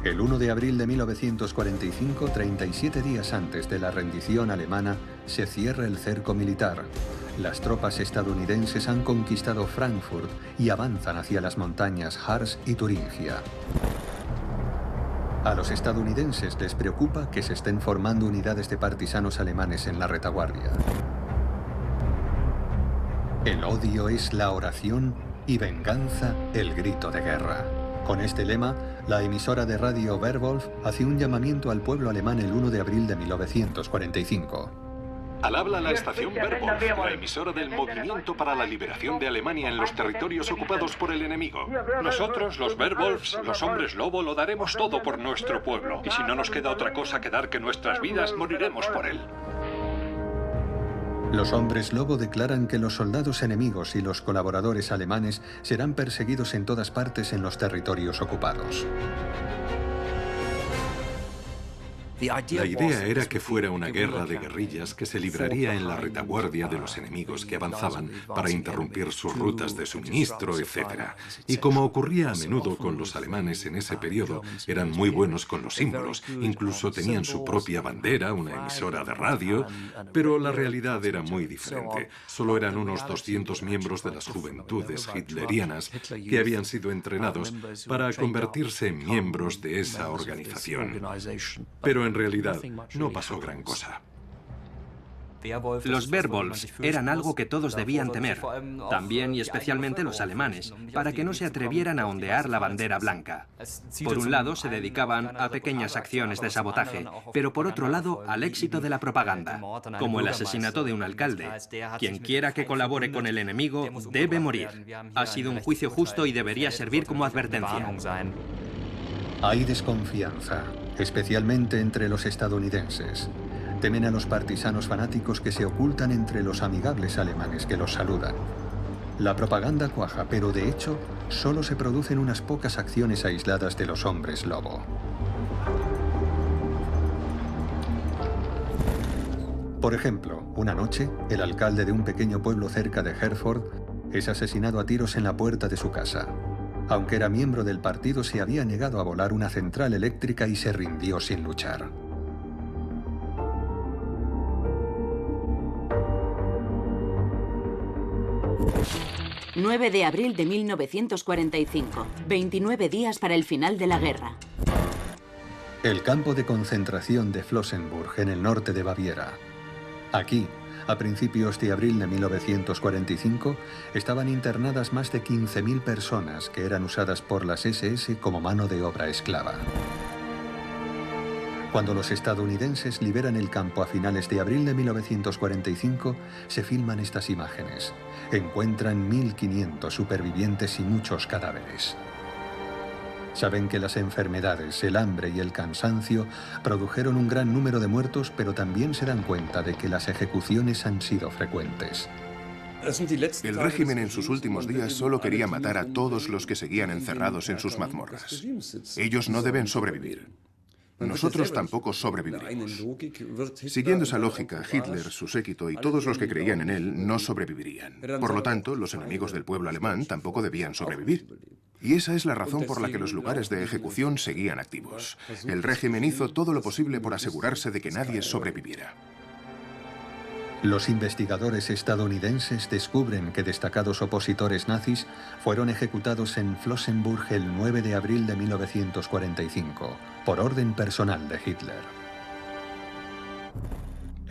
Speaker 1: El 1 de abril de 1945, 37 días antes de la rendición alemana, se cierra el cerco militar. Las tropas estadounidenses han conquistado Frankfurt y avanzan hacia las montañas Harz y Turingia. A los estadounidenses les preocupa que se estén formando unidades de partisanos alemanes en la retaguardia. El odio es la oración y venganza el grito de guerra. Con este lema, la emisora de radio Werwolf hace un llamamiento al pueblo alemán el 1 de abril de 1945.
Speaker 3: Al habla la estación Werwolf, la emisora del Movimiento para la Liberación de Alemania en los territorios ocupados por el enemigo.
Speaker 7: Nosotros, los Werwolves, los hombres lobo, lo daremos todo por nuestro pueblo. Y si no nos queda otra cosa que dar que nuestras vidas, moriremos por él.
Speaker 1: Los hombres lobo declaran que los soldados enemigos y los colaboradores alemanes serán perseguidos en todas partes en los territorios ocupados.
Speaker 3: La idea era que fuera una guerra de guerrillas que se libraría en la retaguardia de los enemigos que avanzaban para interrumpir sus rutas de suministro, etc. Y como ocurría a menudo con los alemanes en ese periodo, eran muy buenos con los símbolos, incluso tenían su propia bandera, una emisora de radio, pero la realidad era muy diferente. Solo eran unos 200 miembros de las juventudes hitlerianas que habían sido entrenados para convertirse en miembros de esa organización. Pero en realidad no pasó gran cosa.
Speaker 4: Los Werwolves eran algo que todos debían temer, también y especialmente los alemanes, para que no se atrevieran a ondear la bandera blanca. Por un lado, se dedicaban a pequeñas acciones de sabotaje, pero por otro lado, al éxito de la propaganda, como el asesinato de un alcalde. Quien quiera que colabore con el enemigo debe morir. Ha sido un juicio justo y debería servir como advertencia.
Speaker 1: Hay desconfianza, especialmente entre los estadounidenses. Temen a los partisanos fanáticos que se ocultan entre los amigables alemanes que los saludan. La propaganda cuaja, pero de hecho, solo se producen unas pocas acciones aisladas de los hombres lobo. Por ejemplo, una noche, el alcalde de un pequeño pueblo cerca de Herford es asesinado a tiros en la puerta de su casa. Aunque era miembro del partido, se había negado a volar una central eléctrica y se rindió sin luchar.
Speaker 6: ...9 de abril de 1945... ...29 días para el final de la guerra.
Speaker 1: El campo de concentración de Flossenbürg, en el norte de Baviera. Aquí, a principios de abril de 1945, estaban internadas más de 15.000 personas que eran usadas por las SS como mano de obra esclava. Cuando los estadounidenses liberan el campo a finales de abril de 1945, se filman estas imágenes. Encuentran 1.500 supervivientes y muchos cadáveres. Saben que las enfermedades, el hambre y el cansancio produjeron un gran número de muertos, pero también se dan cuenta de que las ejecuciones han sido frecuentes.
Speaker 2: El régimen en sus últimos días solo quería matar a todos los que seguían encerrados en sus mazmorras. Ellos no deben sobrevivir. Nosotros tampoco sobreviviremos. Siguiendo esa lógica, Hitler, su séquito y todos los que creían en él no sobrevivirían. Por lo tanto, los enemigos del pueblo alemán tampoco debían sobrevivir. Y esa es la razón por la que los lugares de ejecución seguían activos. El régimen hizo todo lo posible por asegurarse de que nadie sobreviviera.
Speaker 1: Los investigadores estadounidenses descubren que destacados opositores nazis fueron ejecutados en Flossenbürg el 9 de abril de 1945, por orden personal de Hitler.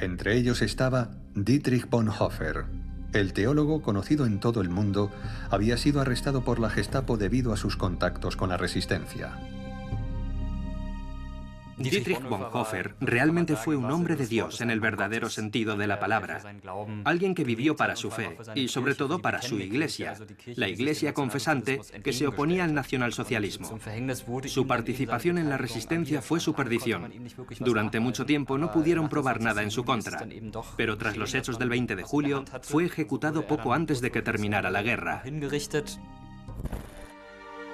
Speaker 1: Entre ellos estaba Dietrich Bonhoeffer. El teólogo, conocido en todo el mundo, había sido arrestado por la Gestapo debido a sus contactos con la resistencia.
Speaker 4: Dietrich Bonhoeffer realmente fue un hombre de Dios en el verdadero sentido de la palabra. Alguien que vivió para su fe y sobre todo para su iglesia, la iglesia confesante que se oponía al nacionalsocialismo. Su participación en la resistencia fue su perdición. Durante mucho tiempo no pudieron probar nada en su contra, pero tras los hechos del 20 de julio fue ejecutado poco antes de que terminara la guerra.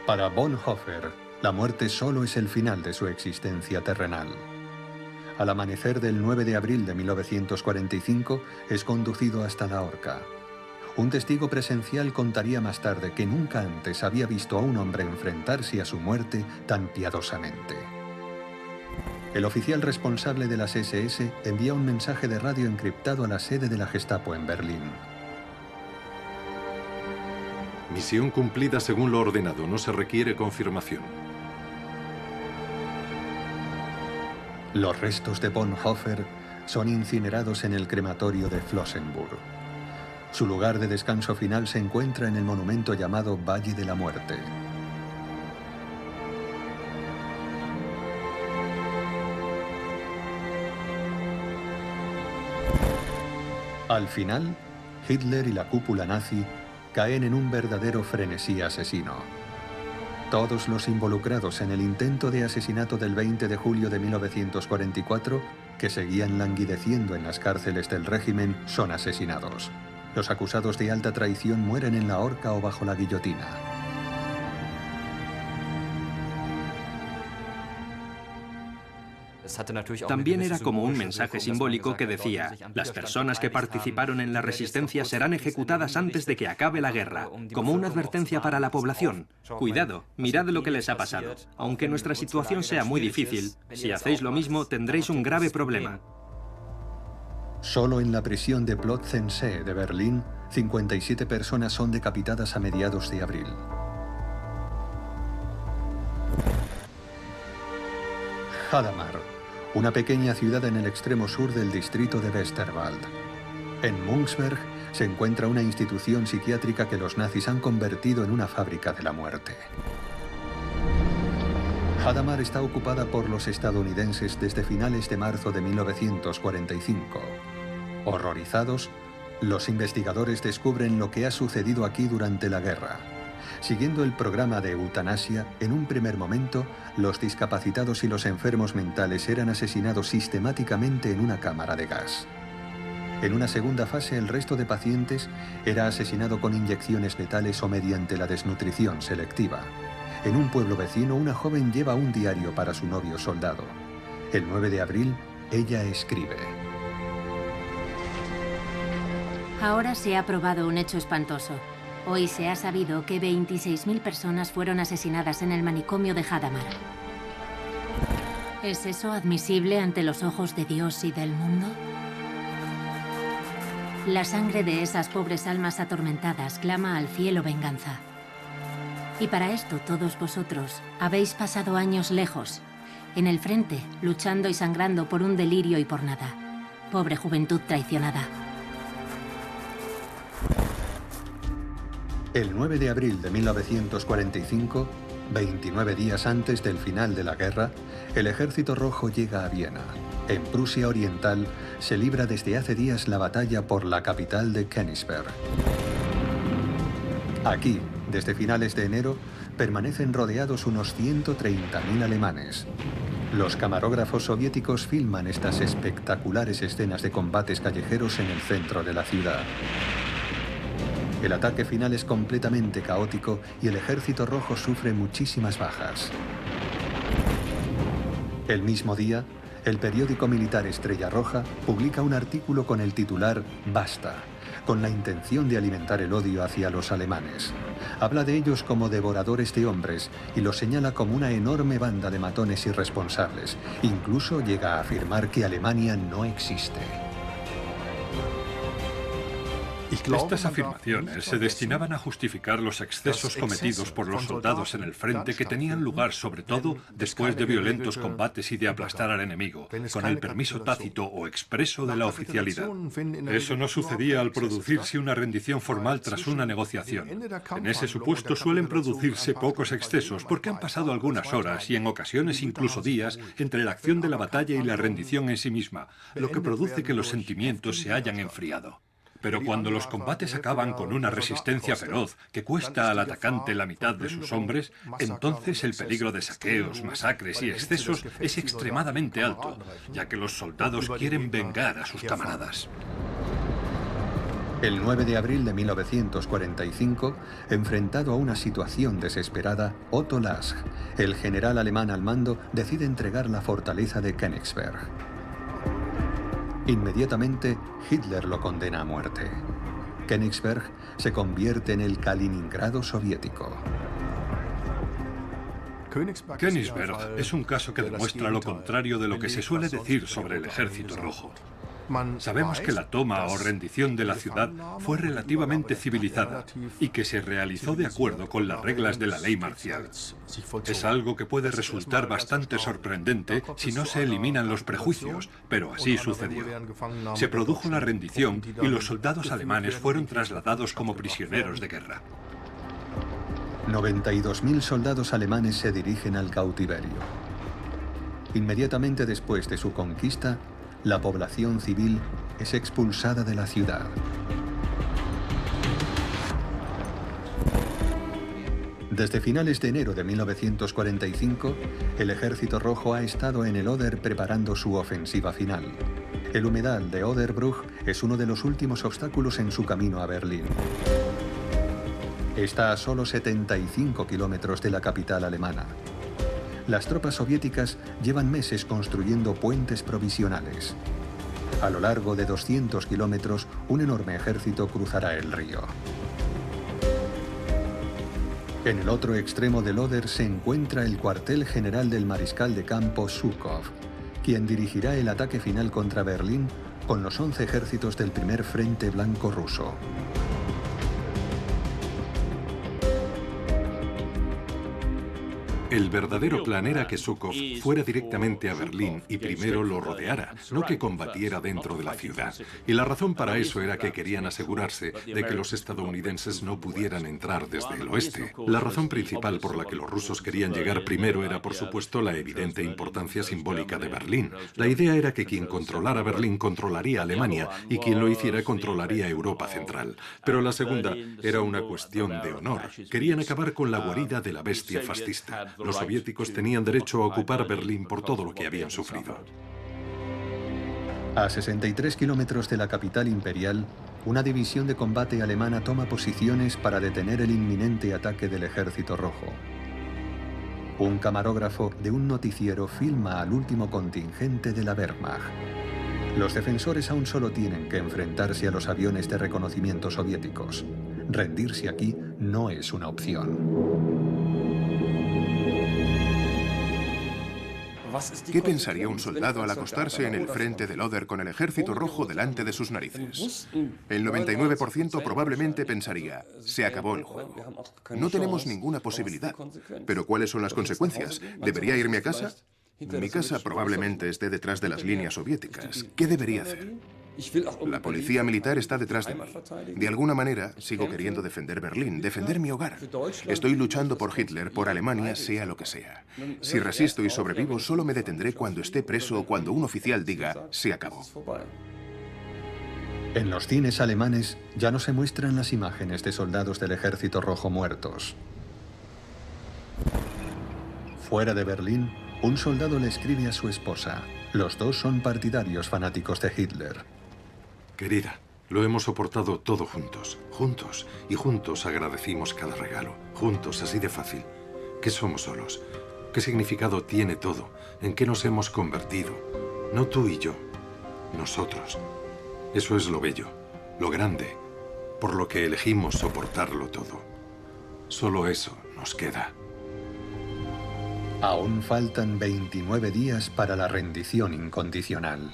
Speaker 1: Para Bonhoeffer, la muerte solo es el final de su existencia terrenal. Al amanecer del 9 de abril de 1945, es conducido hasta la horca. Un testigo presencial contaría más tarde que nunca antes había visto a un hombre enfrentarse a su muerte tan piadosamente. El oficial responsable de las SS envía un mensaje de radio encriptado a la sede de la Gestapo en Berlín.
Speaker 3: Misión cumplida según lo ordenado, no se requiere confirmación.
Speaker 1: Los restos de Bonhoeffer son incinerados en el crematorio de Flossenbürg. Su lugar de descanso final se encuentra en el monumento llamado Valle de la Muerte. Al final, Hitler y la cúpula nazi caen en un verdadero frenesí asesino. Todos los involucrados en el intento de asesinato del 20 de julio de 1944, que seguían languideciendo en las cárceles del régimen, son asesinados. Los acusados de alta traición mueren en la horca o bajo la guillotina.
Speaker 4: También era como un mensaje simbólico que decía: las personas que participaron en la resistencia serán ejecutadas antes de que acabe la guerra, como una advertencia para la población. Cuidado, mirad lo que les ha pasado. Aunque nuestra situación sea muy difícil, si hacéis lo mismo tendréis un grave problema.
Speaker 1: Solo en la prisión de Plötzensee de Berlín, 57 personas son decapitadas a mediados de abril. Hadamar, una pequeña ciudad en el extremo sur del distrito de Westerwald. En Münchsberg se encuentra una institución psiquiátrica que los nazis han convertido en una fábrica de la muerte. Hadamar está ocupada por los estadounidenses desde finales de marzo de 1945. Horrorizados, los investigadores descubren lo que ha sucedido aquí durante la guerra. Siguiendo el programa de eutanasia, en un primer momento, los discapacitados y los enfermos mentales eran asesinados sistemáticamente en una cámara de gas. En una segunda fase, el resto de pacientes era asesinado con inyecciones letales o mediante la desnutrición selectiva. En un pueblo vecino, una joven lleva un diario para su novio soldado. El 9 de abril, ella escribe:
Speaker 5: Ahora se ha probado un hecho espantoso. Hoy se ha sabido que 26.000 personas fueron asesinadas en el manicomio de Hadamar. ¿Es eso admisible ante los ojos de Dios y del mundo? La sangre de esas pobres almas atormentadas clama al cielo venganza. Y para esto todos vosotros habéis pasado años lejos, en el frente, luchando y sangrando por un delirio y por nada. Pobre juventud traicionada.
Speaker 1: El 9 de abril de 1945, 29 días antes del final de la guerra, el Ejército Rojo llega a Viena. En Prusia Oriental se libra desde hace días la batalla por la capital de Königsberg. Aquí, desde finales de enero, permanecen rodeados unos 130.000 alemanes. Los camarógrafos soviéticos filman estas espectaculares escenas de combates callejeros en el centro de la ciudad. El ataque final es completamente caótico y el Ejército Rojo sufre muchísimas bajas. El mismo día, el periódico militar Estrella Roja publica un artículo con el titular «Basta», con la intención de alimentar el odio hacia los alemanes. Habla de ellos como devoradores de hombres y los señala como una enorme banda de matones irresponsables. Incluso llega a afirmar que Alemania no existe.
Speaker 7: Estas afirmaciones se destinaban a justificar los excesos cometidos por los soldados en el frente, que tenían lugar sobre todo después de violentos combates y de aplastar al enemigo, con el permiso tácito o expreso de la oficialidad. Eso no sucedía al producirse una rendición formal tras una negociación. En ese supuesto suelen producirse pocos excesos porque han pasado algunas horas y en ocasiones incluso días entre la acción de la batalla y la rendición en sí misma, lo que produce que los sentimientos se hayan enfriado. Pero cuando los combates acaban con una resistencia feroz que cuesta al atacante la mitad de sus hombres, entonces el peligro de saqueos, masacres y excesos es extremadamente alto, ya que los soldados quieren vengar a sus camaradas.
Speaker 1: El 9 de abril de 1945, enfrentado a una situación desesperada, Otto Lask, el general alemán al mando, decide entregar la fortaleza de Königsberg. Inmediatamente, Hitler lo condena a muerte. Königsberg se convierte en el Kaliningrado soviético.
Speaker 7: Königsberg es un caso que demuestra lo contrario de lo que se suele decir sobre el Ejército Rojo. Sabemos que la toma o rendición de la ciudad fue relativamente civilizada y que se realizó de acuerdo con las reglas de la ley marcial. Es algo que puede resultar bastante sorprendente si no se eliminan los prejuicios, pero así sucedió. Se produjo la rendición y los soldados alemanes fueron trasladados como prisioneros de guerra.
Speaker 1: 92.000 soldados alemanes se dirigen al cautiverio. Inmediatamente después de su conquista, la población civil es expulsada de la ciudad. Desde finales de enero de 1945, el Ejército Rojo ha estado en el Oder preparando su ofensiva final. El humedal de Oderbruch es uno de los últimos obstáculos en su camino a Berlín. Está a solo 75 kilómetros de la capital alemana. Las tropas soviéticas llevan meses construyendo puentes provisionales. A lo largo de 200 kilómetros, un enorme ejército cruzará el río. En el otro extremo del Oder se encuentra el cuartel general del mariscal de campo Zhukov, quien dirigirá el ataque final contra Berlín con los 11 ejércitos del primer Frente Blanco ruso.
Speaker 3: El verdadero plan era que Zhukov fuera directamente a Berlín y primero lo rodeara, no que combatiera dentro de la ciudad. Y la razón para eso era que querían asegurarse de que los estadounidenses no pudieran entrar desde el oeste. La razón principal por la que los rusos querían llegar primero era, por supuesto, la evidente importancia simbólica de Berlín. La idea era que quien controlara Berlín controlaría Alemania y quien lo hiciera controlaría Europa Central. Pero la segunda era una cuestión de honor. Querían acabar con la guarida de la bestia fascista. Los soviéticos tenían derecho a ocupar Berlín por todo lo que habían sufrido.
Speaker 1: A 63 kilómetros de la capital imperial, una división de combate alemana toma posiciones para detener el inminente ataque del Ejército Rojo. Un camarógrafo de un noticiero filma al último contingente de la Wehrmacht. Los defensores aún solo tienen que enfrentarse a los aviones de reconocimiento soviéticos. Rendirse aquí no es una opción.
Speaker 2: ¿Qué pensaría un soldado al acostarse en el frente del Oder con el Ejército Rojo delante de sus narices? El 99% probablemente pensaría, se acabó el juego. No tenemos ninguna posibilidad. Pero ¿cuáles son las consecuencias? ¿Debería irme a casa? Mi casa probablemente esté detrás de las líneas soviéticas. ¿Qué debería hacer? La policía militar está detrás de mí. De alguna manera, sigo queriendo defender Berlín, defender mi hogar. Estoy luchando por Hitler, por Alemania, sea lo que sea. Si resisto y sobrevivo, solo me detendré cuando esté preso o cuando un oficial diga, se acabó.
Speaker 1: En los cines alemanes ya no se muestran las imágenes de soldados del Ejército Rojo muertos. Fuera de Berlín, un soldado le escribe a su esposa. Los dos son partidarios fanáticos de Hitler.
Speaker 3: Querida, lo hemos soportado todo juntos, y juntos agradecimos cada regalo, juntos, así de fácil. ¿Qué somos solos? ¿Qué significado tiene todo? ¿En qué nos hemos convertido? No tú y yo, nosotros. Eso es lo bello, lo grande, por lo que elegimos soportarlo todo. Solo eso nos queda.
Speaker 1: Aún faltan 29 días para la rendición incondicional.